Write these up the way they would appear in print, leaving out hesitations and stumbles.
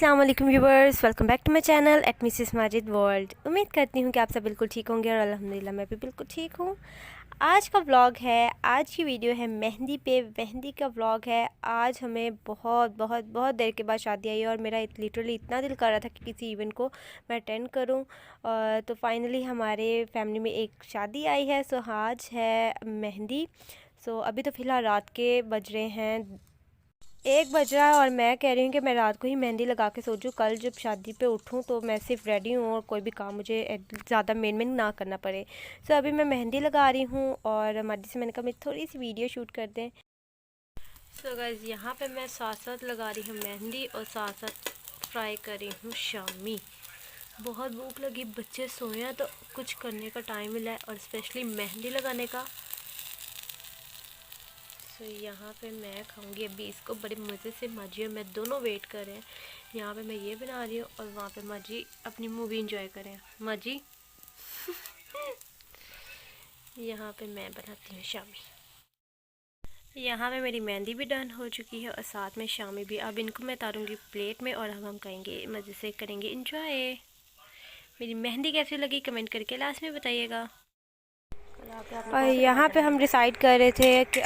अस्सलाम वालेकुम viewers, welcome back to my channel at Mrs Majid world. उम्मीद करती हूँ कि आप सब बिल्कुल ठीक होंगे और अल्हम्दुलिल्लाह मैं भी बिल्कुल ठीक हूँ। आज का व्लॉग है, आज की वीडियो है मेहंदी पे। मेहंदी का व्लॉग है। आज हमें बहुत बहुत बहुत देर के बाद शादी आई है और मेरा लिटरली इतना दिल कर रहा था कि किसी इवेंट को मैं अटेंड करूँ। तो फाइनली हमारे फैमिली में एक शादी आई है। सो आज है मेहंदी। सो अभी तो फ़िलहाल रात के बज रहे हैं 1 बज रहा है और मैं कह रही हूँ कि मैं रात को ही मेहंदी लगा के सोचूँ, कल जब शादी पे उठूँ तो मैं सिर्फ रेडी हूँ और कोई भी काम मुझे ज़्यादा मेन ना करना पड़े। सो अभी मैं मेहंदी लगा रही हूँ और मर्जी से मैंने कहा मैं थोड़ी सी वीडियो शूट कर दें। सो गाइस, यहाँ पे मैं साथ साथ लगा रही हूँ मेहंदी और साथ साथ फ्राई कर रही हूँ शामी। बहुत भूख लगी, बच्चे सोए हैं तो कुछ करने का टाइम मिला है और स्पेशली मेहंदी लगाने का। तो यहाँ पे मैं खाऊंगी अभी इसको बड़े मज़े से। माजी और मैं दोनों वेट कर रहे हैं। यहाँ पे मैं ये बना रही हूँ और वहाँ पे माजी अपनी मूवी एंजॉय करें। माजी यहाँ पे मैं बनाती हूँ शामी। यहाँ पे मेरी मेहंदी भी डन हो चुकी है और साथ में शामी भी। अब इनको मैं तारूंगी प्लेट में और अब हम कहेंगे मज़े से करेंगे इंजॉय। मेरी मेहंदी कैसी लगी कमेंट करके लास्ट में बताइएगा। और यहाँ पे हम डिसाइड कर रहे थे कि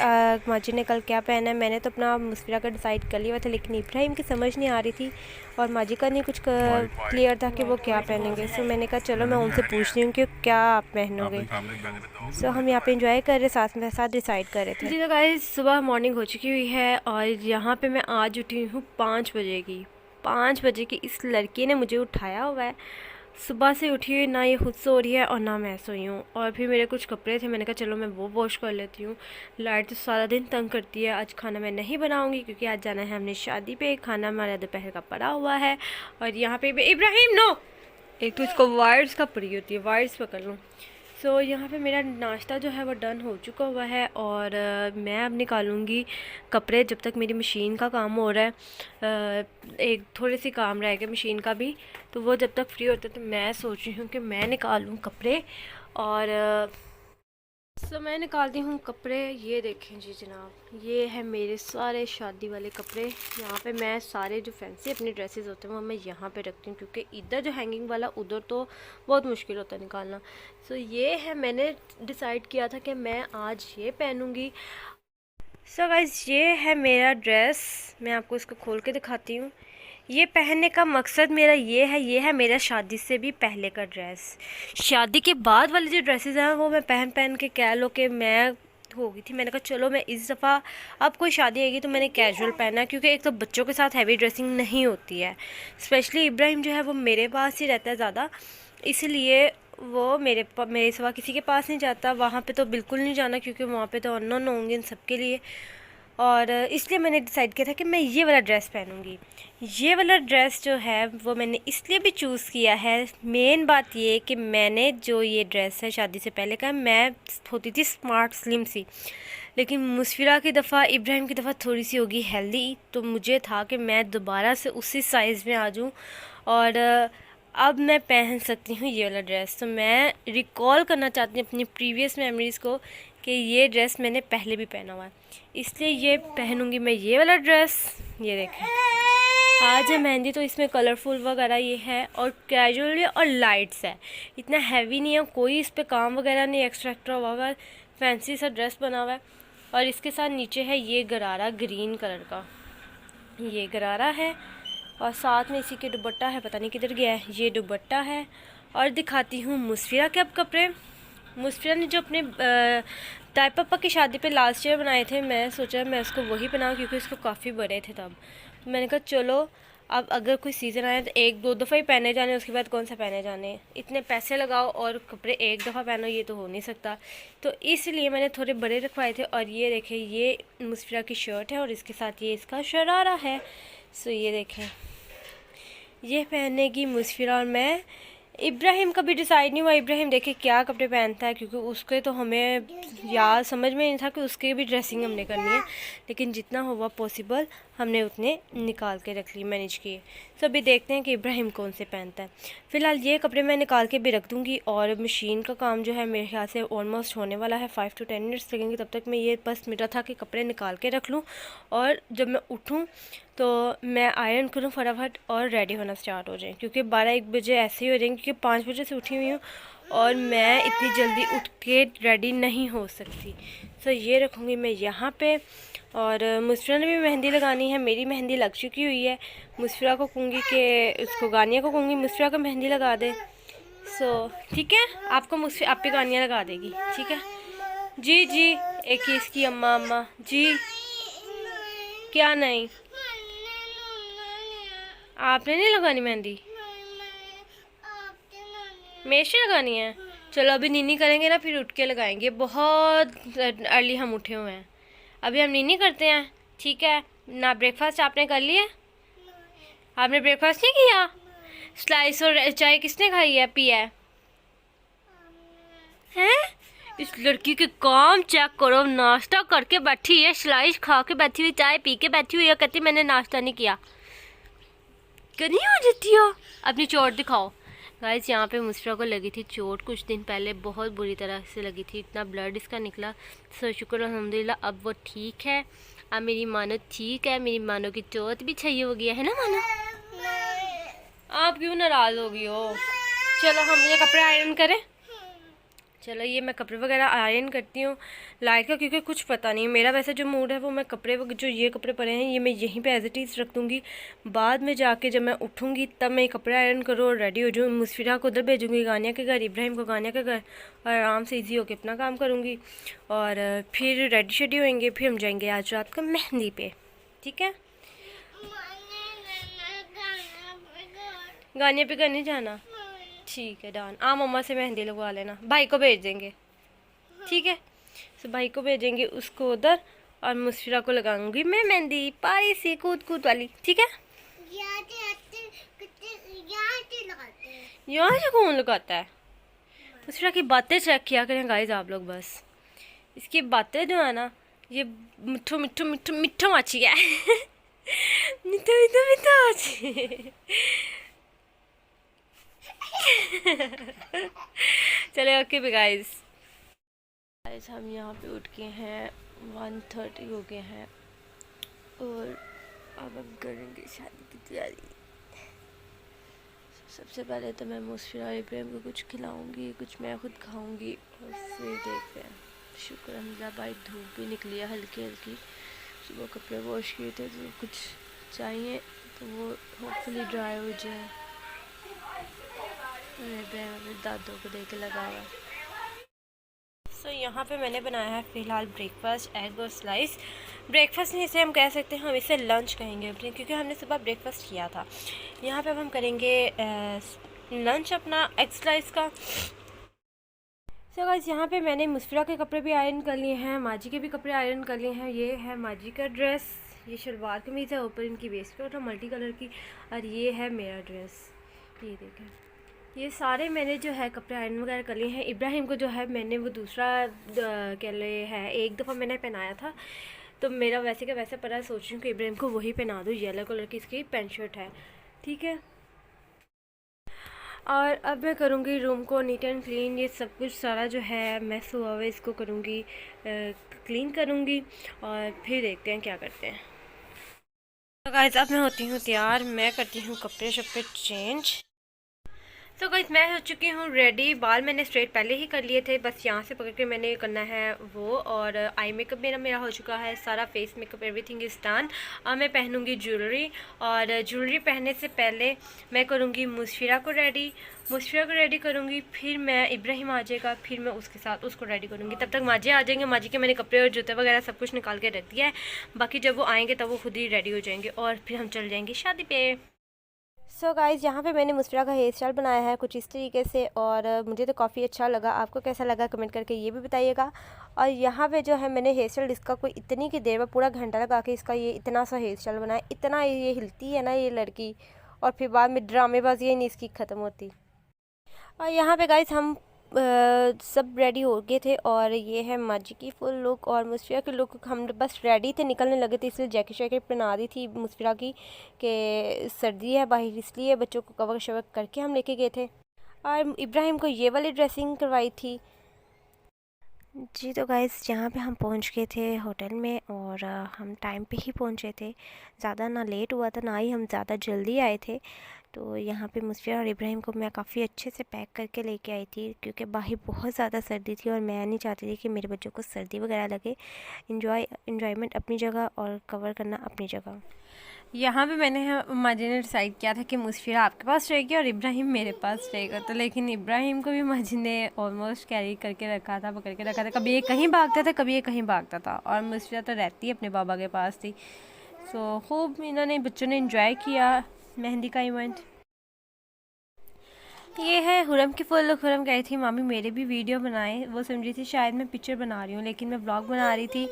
माजी ने कल क्या पहना है। मैंने तो अपना मुस्फिरा का डिसाइड कर लिया था, लेकिन इब्राहिम की समझ नहीं आ रही थी और माजी का नहीं कुछ क्लियर था कि वो क्या पहनेंगे। सो मैंने कहा चलो मैं उनसे पूछती हूँ कि क्या आप पहनोगे। सो हम यहाँ पे एंजॉय कर रहे, साथ में साथ डिसाइड कर रहे थे। जी तो गाइस, सुबह मॉर्निंग हो चुकी हुई है और यहाँ पे मैं आज उठी हूँ 5 बजे की। 5 बजे की इस लड़की ने मुझे उठाया हुआ है। सुबह से उठी हुई ना ये खुद सो रही है और ना मैं सोई हूँ। और फिर मेरे कुछ कपड़े थे, मैंने कहा चलो मैं वो वॉश कर लेती हूँ। लाइट तो सारा दिन तंग करती है। आज खाना मैं नहीं बनाऊँगी क्योंकि आज जाना है हमने शादी पे। खाना हमारा दोपहर का पड़ा हुआ है। और यहाँ पे इब्राहिम नो, एक तो इसको वायर्स का पड़ी होती है, वायर्स पकड़ लूँ। सो यहाँ पे मेरा नाश्ता जो है वो डन हो चुका हुआ है और मैं अब निकालूंगी कपड़े जब तक मेरी मशीन का काम हो रहा है। एक थोड़ी सी काम रह गया मशीन का भी, तो वो जब तक फ्री होता है तो मैं सोच रही हूँ कि मैं निकालूँ कपड़े। और सो मैं निकालती हूँ कपड़े। ये देखें जी जनाब, ये है मेरे सारे शादी वाले कपड़े। यहाँ पे मैं सारे जो फैंसी अपने ड्रेसेस होते हैं वो मैं यहाँ पे रखती हूँ क्योंकि इधर जो हैंगिंग वाला उधर तो बहुत मुश्किल होता है निकालना। सो ये है, मैंने डिसाइड किया था कि मैं आज ये पहनूँगी। सो गाइस, ये है मेरा ड्रेस। मैं आपको इसको खोल के दिखाती हूँ। ये पहनने का मकसद मेरा ये है मेरा शादी से भी पहले का ड्रेस। शादी के बाद वाली जो ड्रेसेस हैं वो मैं पहन पहन के कह लो कि मैं हो गई थी। मैंने कहा चलो मैं इस दफ़ा, अब कोई शादी आएगी तो मैंने कैजुअल पहना, क्योंकि एक तो बच्चों के साथ हैवी ड्रेसिंग नहीं होती है। स्पेशली इब्राहिम जो है वो मेरे पास ही रहता है ज़्यादा, इसलिए वो मेरे सिवा किसी के पास नहीं जाता। वहाँ पे तो बिल्कुल नहीं जाना क्योंकि वहाँ पे तो अननोन होंगे इन सबके लिए। और इसलिए मैंने डिसाइड किया था कि मैं ये वाला ड्रेस पहनूंगी। ये वाला ड्रेस जो है वो मैंने इसलिए भी चूज़ किया है, मेन बात ये कि मैंने जो ये ड्रेस है शादी से पहले का, मैं होती थी स्मार्ट स्लिम सी, लेकिन मुस्फिरा की दफ़ा, इब्राहिम की दफ़ा थोड़ी सी होगी हेल्दी, तो मुझे था कि मैं दोबारा से उसी साइज़ में आ जाऊँ और अब मैं पहन सकती हूँ ये वाला ड्रेस। तो मैं रिकॉल करना चाहती हूँ अपनी प्रीवियस मेमोरीज़ को कि ये ड्रेस मैंने पहले भी पहना हुआ है, इसलिए ये पहनूंगी मैं ये वाला ड्रेस। ये देखें, आज है मेहंदी तो इसमें कलरफुल वगैरह ये है और कैजुअल और लाइट्स है, इतना हैवी नहीं है, कोई इस पर काम वगैरह नहीं एक्स्ट्रा हुआ, फैंसी सा ड्रेस बना हुआ है। और इसके साथ नीचे है ये गरारा ग्रीन कलर का, ये गरारा है और साथ में इसी के दुपट्टा है, पता नहीं किधर गया है, ये दुपट्टा है। और दिखाती हूँ मुस्फिरा के अब कपड़े। मुस्फिरा ने जो अपने ताई पापा की शादी पे लास्ट ईयर बनाए थे, मैं सोचा मैं उसको वही बनाऊँ क्योंकि उसको काफ़ी बड़े थे तब। तो मैंने कहा चलो अब अगर कोई सीज़न आए तो एक दो दफ़ा ही पहने जाने, उसके बाद कौन सा पहने जाने, इतने पैसे लगाओ और कपड़े एक दफ़ा पहनो, ये तो हो नहीं सकता। तो इसलिए मैंने थोड़े बड़े रखवाए थे। और ये देखें, ये मुस्फिरा की शर्ट है और इसके साथ ये इसका शरारा है। सो ये देखें, ये पहनेगी मुस्फिरा और मैं इब्राहिम का भी डिसाइड नहीं हुआ। इब्राहिम देखे क्या कपड़े पहनता है, क्योंकि उसके तो हमें याद समझ में नहीं था कि उसके भी ड्रेसिंग हमने करनी है, लेकिन जितना हुआ पॉसिबल हमने उतने निकाल के रख लिए, मैनेज किए। तो अभी देखते हैं कि इब्राहिम कौन से पहनता है। फ़िलहाल ये कपड़े मैं निकाल के भी रख दूँगी, और मशीन का काम जो है मेरे ख्याल से ऑलमोस्ट होने वाला है, 5 to 10 मिनट्स लगेंगे। तब तक मैं ये बस मेरा था कि कपड़े निकाल के रख लूँ, और जब मैं उठूँ तो मैं आयरन करूँ फटाफट और रेडी होना स्टार्ट हो जाए, क्योंकि 12-1 बजे ऐसे ही हो जाएंगे, क्योंकि 5 बजे से उठी हुई हूँ और मैं इतनी जल्दी उठ के रेडी नहीं हो सकती। तो ये रखूँगी मैं यहाँ पे। और मुस्फिरा ने भी मेहंदी लगानी है, मेरी मेहंदी लग चुकी हुई है। मुस्फिरा को कहूँगी कि उसको गानिया को कहूँगी मुस्फिरा को मेहंदी लगा दे। ठीक है, आपको मुस्फिरा आप पे गानिया लगा देगी, ठीक है जी जी। एक ही इसकी अम्मा अम्मा जी, क्या नहीं, आपने नहीं लगानी मेहंदी, मेरे लगानी है। चलो अभी नीनी करेंगे ना, फिर उठ के लगाएंगे। बहुत अर्ली हम उठे हुए हैं, अभी हम नीनी करते हैं, ठीक है ना। ब्रेकफास्ट आपने कर लिया? आपने ब्रेकफास्ट नहीं किया? स्लाइस और चाय किसने खाई है, पिया है? हैं? इस लड़की के काम चेक करो, नाश्ता करके बैठी है, स्लाइस खा के बैठी हुई, चाय पी के बैठी हुई है, कहती मैंने नाश्ता नहीं किया। नहीं हो जाती हो, अपनी चोट दिखाओ। गाइस यहाँ पे मुस्फिरा को लगी थी चोट कुछ दिन पहले, बहुत बुरी तरह से लगी थी, इतना ब्लड इसका निकला। सो शुक्र अल्हम्दुलिल्लाह अब वो ठीक है। अब मेरी मानो ठीक है, मेरी मानो की चोट भी सही हो गया है ना मानो। आप क्यों नाराज़ हो गई हो? चलो हम ये कपड़े आयरन करें। चलो ये मैं कपड़े वगैरह आयरन करती हूँ लाइट का, क्योंकि कुछ पता नहीं मेरा वैसे जो मूड है वो मैं कपड़े जो ये कपड़े पड़े हैं ये मैं यहीं पे एज इट इज़ रख दूँगी। बाद में जाके जब मैं उठूँगी तब मैं कपड़े आयरन करूँ और रेडी हो जाऊँ। मुस्फिरा को उधर भेजूँगी गानिया के घर, इब्राहिम को गानिया के घर, और आराम से ईजी होकर अपना काम करूँगी। और फिर रेडी शेडी होएंगे, फिर हम जाएंगे आज रात को मेहंदी पे, ठीक है। गानिया पे करने जाना, ठीक है डन। आप मम्मा से मेहंदी लगवा लेना, भाई को भेज देंगे, ठीक है। तो भाई को भेजेंगे उसको उधर, और मुस्फिरा को लगाऊंगी मैं मेहंदी पारी सी कूद कूद वाली, ठीक है। यहाँ से कौन लगाता है? मुस्फिरा की बातें चेक किया करें गाइस आप लोग, बस इसकी बातें जो है ना, ये मिठो मिठो मिठो मिठो माची है मिठो मिठो मिठो माची चले ओके भी गाइस हम यहाँ पे उठ के हैं, 1:30 हो गए हैं, और अब हम करेंगे शादी की तैयारी। सबसे पहले तो मैं मुस्फिरा इब्राहिम को कुछ खिलाऊंगी, कुछ मैं खुद खाऊंगी, और फिर देखते हैं। शुक्र अल्हम्दुलिल्लाह भाई धूप भी निकली है हल्की हल्की, सुबह कपड़े वॉश किए थे तो कुछ चाहिए तो वो होपफुली ड्राई हो जाए। दादों को दे के लगा हुआ। सो यहाँ पे मैंने बनाया है फ़िलहाल ब्रेकफास्ट, एग और स्लाइस। ब्रेकफास्ट नहीं इसे हम कह सकते हैं, हम इसे लंच कहेंगे क्योंकि हमने सुबह ब्रेकफास्ट किया था। यहाँ पे अब हम करेंगे लंच अपना एग स्लाइस का। सो गाइस यहाँ पे मैंने मुस्फिरा के कपड़े भी आयरन कर लिए हैं, माजी के भी कपड़े आयरन कर लिए हैं। ये है माजी का ड्रेस, ये शलवार कमीज़ है, ऊपर इनकी वेस्ट कोट है मल्टी कलर की, और ये है मेरा ड्रेस, ये देखें। ये सारे मैंने जो है कपड़े आयरन वगैरह कर लिए हैं। इब्राहिम को जो है मैंने वो दूसरा कह ले है, एक दफ़ा मैंने पहनाया था तो मेरा वैसे का वैसे पड़ा, सोच रही हूँ कि इब्राहिम को वही पहना दूँ, येलो कलर की इसकी पैंट शर्ट है, ठीक है। और अब मैं करूँगी रूम को नीट एंड क्लीन, ये सब कुछ सारा जो है मैस हुआ हुआ इसको करूँगी क्लीन करूँगी, और फिर देखते हैं क्या करते हैं। तो गाइस अब मैं होती हूँ तैयार, मैं करती हूँ कपड़े शपड़े चेंज। तो गाइस मैं हो चुकी हूँ रेडी, बाल मैंने स्ट्रेट पहले ही कर लिए थे, बस यहाँ से पकड़ के मैंने करना है वो। और आई मेकअप मेरा हो चुका है सारा, face makeup everything is done. अब मैं पहनूंगी ज्वेलरी, और ज्वेलरी पहनने से पहले मैं करूँगी मुस्फिरा को रेडी करूँगी, फिर मैं इब्राहिम आ जाएगा, फिर मैं उसके साथ उसको रेडी करूँगी। तब तक माजी आ जाएंगे, माजी के मैंने कपड़े और जूते वगैरह सब कुछ निकाल के रख दिया है, बाकी जब वो आएंगे तब वो खुद ही रेडी हो जाएंगे, और फिर हम चल जाएंगे शादी पे। सो गाइज़ यहाँ पे मैंने मुस्फिरा का हेयर स्टाइल बनाया है कुछ इस तरीके से, और मुझे तो काफ़ी अच्छा लगा, आपको कैसा लगा कमेंट करके ये भी बताइएगा। और यहाँ पे जो है मैंने हेयर स्टाइल इसका कोई इतनी की देर में पूरा घंटा लगा के इसका ये इतना सा हेयर स्टाइल बनाया, इतना ये हिलती है ना ये लड़की, और फिर बाद में ड्रामेबाजी नहीं इसकी ख़त्म होती। और यहाँ पे गाइस हम सब रेडी हो गए थे और ये है माजी की फुल लुक और मुस्फिरा की लुक। हम बस रेडी थे, निकलने लगे थे, इसलिए जैकेट शैकेट पहना दी थी मुस्फिरा की कि सर्दी है बाहर, इसलिए बच्चों को कवर शवर करके हम लेके गए थे। और इब्राहिम को ये वाली ड्रेसिंग करवाई थी जी। तो गाइस यहाँ पे हम पहुँच गए थे होटल में और हम टाइम पे ही पहुँचे थे, ज़्यादा ना लेट हुआ था ना ही हम ज़्यादा जल्दी आए थे। तो यहाँ पे मुस्फिरा और इब्राहिम को मैं काफ़ी अच्छे से पैक करके लेके आई थी, क्योंकि बाहर बहुत ज़्यादा सर्दी थी और मैं नहीं चाहती थी कि मेरे बच्चों को सर्दी वगैरह लगे। इंजॉयमेंट अपनी जगह और कवर करना अपनी जगह। यहाँ पे मैंने माजी ने डिसाइड किया था कि मुस्फिरा आपके पास रहेगी और इब्राहिम मेरे पास रहेगा। तो लेकिन इब्राहिम को भी माजी ने ऑलमोस्ट कैरी करके रखा था, पकड़ के रखा था। कभी ये कहीं भागता था, कभी ये कहीं भागता था, और मुस्फिरा तो रहती अपने बाबा के पास थी। सो खूब इन्होंने बच्चों ने इंजॉय किया मेहंदी का इवेंट। ये है हुरम की फुल लुक। हुरम कह रही थी मामी मेरे भी वीडियो बनाए, वो समझ रही थी शायद मैं पिक्चर बना रही हूँ, लेकिन मैं ब्लॉग बना रही थी।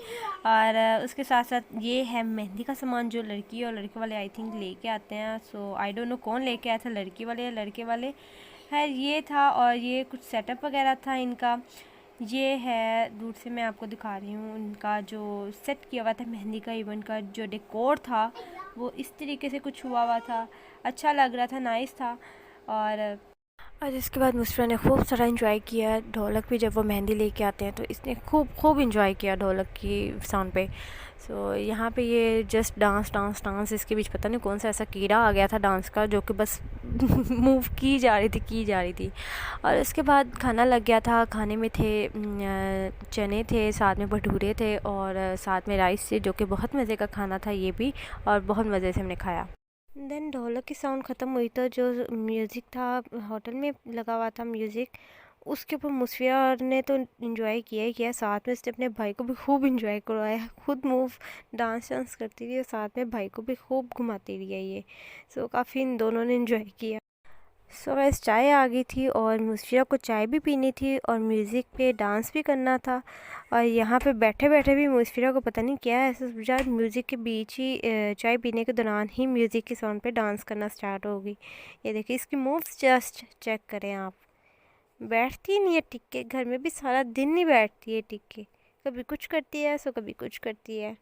और उसके साथ साथ ये है मेहंदी का सामान जो लड़की और लड़के वाले आई थिंक लेके आते हैं। सो आई डोंट नो कौन लेके आया था, लड़की वाले या लड़के वाले। खैर ये था, और ये कुछ सेटअप वगैरह था इनका। ये है दूर से मैं आपको दिखा रही हूँ, उनका जो सेट किया हुआ था मेहंदी का इवेंट का जो डेकोर था वो इस तरीके से कुछ हुआ था, अच्छा लग रहा था, नाइस था। और इसके बाद मुस्फिरा ने खूब सारा इंजॉय किया। ढोलक भी जब वो मेहंदी लेके आते हैं तो इसने खूब इंजॉय किया ढोलक की साउंड पे। सो यहाँ पे ये जस्ट डांस, इसके बीच पता नहीं कौन सा ऐसा कीड़ा आ गया था डांस का, जो कि बस मूव की जा रही थी। और उसके बाद खाना लग गया था। खाने में थे चने थे, साथ में भटूरे थे और साथ में राइस थे, जो कि बहुत मज़े का खाना था ये भी, और बहुत मज़े से हमने खाया। देन ढोलक की साउंड ख़त्म हुई तो जो म्यूज़िक था होटल में लगा हुआ था म्यूज़िक, उसके ऊपर मुस्फिरा ने तो इन्जॉय किया ही किया, साथ में उसने अपने भाई को भी खूब इन्जॉय करवाया। खुद डांस करती रही और साथ में भाई को भी खूब घुमाती रही है ये। सो काफ़ी इन दोनों ने इन्जॉय किया। सो वैसे चाय आ गई थी और मुस्फिरा को चाय भी पीनी थी और म्यूज़िक पे डांस भी करना था। और यहाँ पे बैठे बैठे भी मुस्फिरा को पता नहीं क्या ऐसा सूझा, म्यूज़िक के बीच ही चाय पीने के दौरान ही म्यूज़िक की साउंड पे डांस करना स्टार्ट हो गई। ये देखिए इसकी मूव्स जस्ट चेक करें आप, बैठती नहीं है टिक के, घर में भी सारा दिन नहीं बैठती है टिक के, कभी कुछ करती है सो कभी कुछ करती है।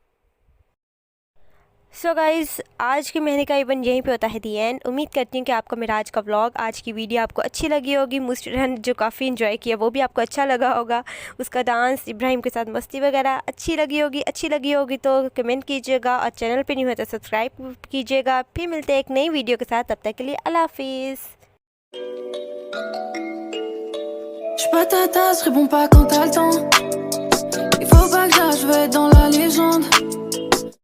सो गाइज़ आज की मेहंदी का इवेंट यहीं पे होता है दी एंड। उम्मीद करती हूँ कि आपको मेरा आज का व्लॉग, आज की वीडियो आपको अच्छी लगी होगी। मुस्फिरा ने जो काफ़ी इन्जॉय किया वो भी आपको अच्छा लगा होगा, उसका डांस, इब्राहिम के साथ मस्ती वगैरह अच्छी लगी होगी तो कमेंट कीजिएगा और चैनल पे नहीं हो तो सब्सक्राइब कीजिएगा। फिर मिलते हैं एक नई वीडियो के साथ, तब तक के लिए अल्लाह हाफिज़। J'suis pas ta tasse, réponds pas quand t'as le temps. Il faut pas que j'arrive, je veux être dans la légende.